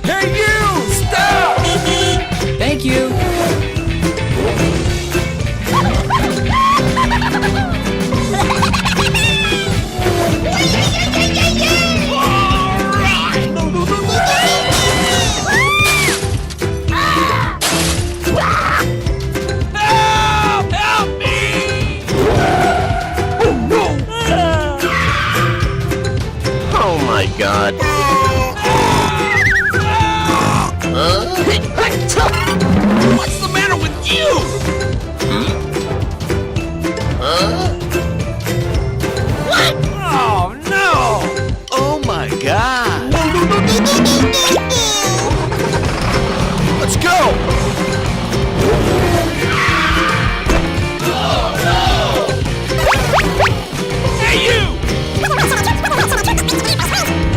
Hey, you! Stop! Thank you. Help me! Oh my God. What's the matter with you? What? Oh, no! Oh my God. Let's go. Hey, you!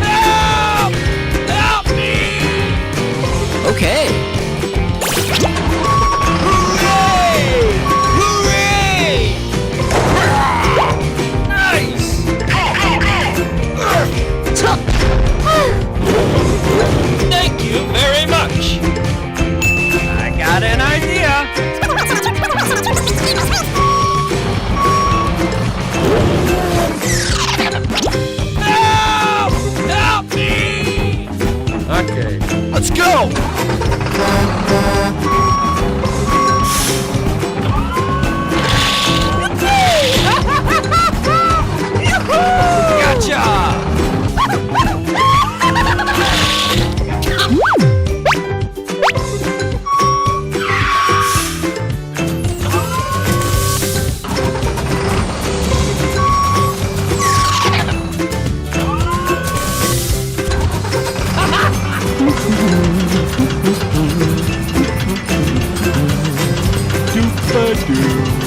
Help! Help me! Okay. Hooray! Hooray! Nice! Thank you very much. I got an idea. Help! Help me! Okay. Let's go. Gotcha! Doop-a-doo.